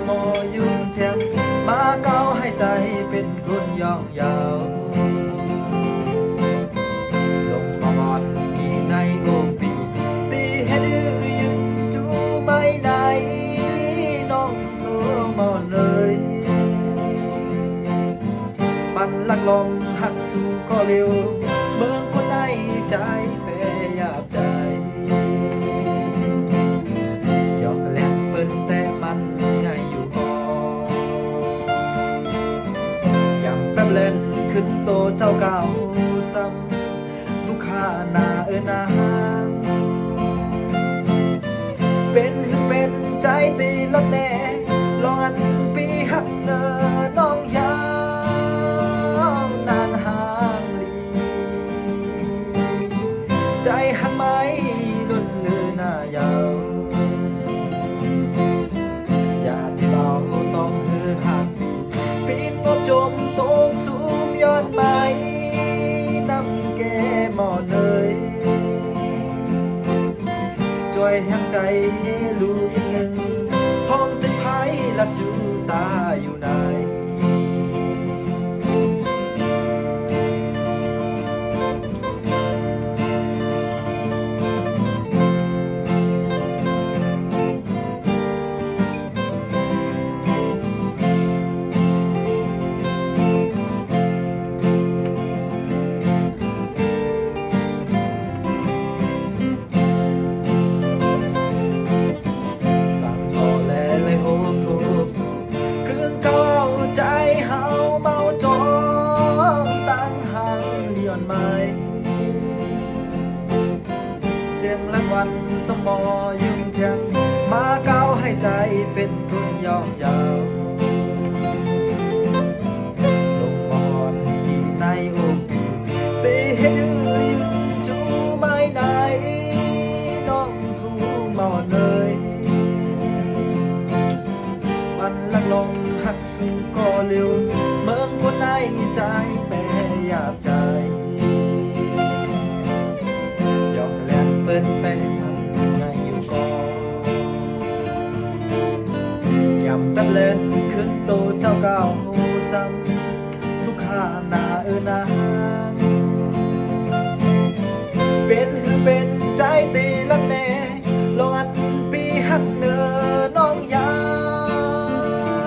มอยุ่งเทียงมาเก้าให้ใจเป็นคนย่องยาวลงมามอนที่ในโอปีตีให้ดื้อยึดจูไม่ไหนน้องโทรมอนเลยมันลักลมหักสู่ก็เร็วเมืองคนในใจแพ้ยาบใจหยอกแหลมเปิ้นแต่มันใหญ่อยู่ก่อยำแป๊บเล่นขึ้นโตเจ้าเก่าซ้ำลูกค้าหน้านางเป็นเป็นใจตีลับแน่ลองอันปีหักเนอน้องยานานห่างลีใจหักไหมลุ่นลือหน้ายาวอย่าที่เบาต้องหือหักปีนงบจมตกสูมยอดไม้น้ำแกหมอเนยช่วยหักใจลูกอีกหนึ่งห้องติดไพ่ลักจูตาอยู่ไหนเสียงรางวัลสมอยุ่งเทียงมาเก้าให้ใจเป็นคนย่องยาวลงมอนที่ในโอปีตีให้ดื้อยึงจูไม่ไหนน้องทูมอนเลยมันลักลงหักสู่ก็เร็วเมืองคนในใจแม่หยาบใจเป็นไปมันไงอยู่ก่อยำแป๊บเล่นขึ้นโตเจ้าเก่าซ้ำลูกค้าหน้านางเป็นใจตีลักแน่ลองอัดปีหักเนอน้องยา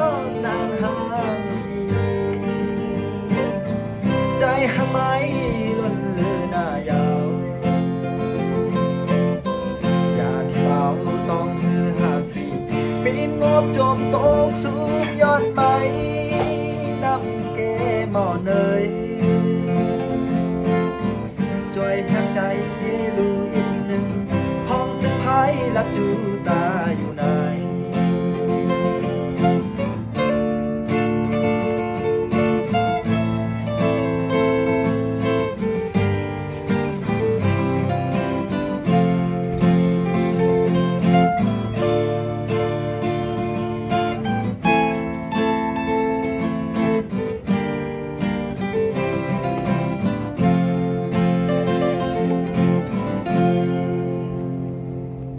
วนางห่างใจหักไหมล้นเลือหน้ายาวปีนงบจมตกสูงยอดไม้น้ำแกหมอเน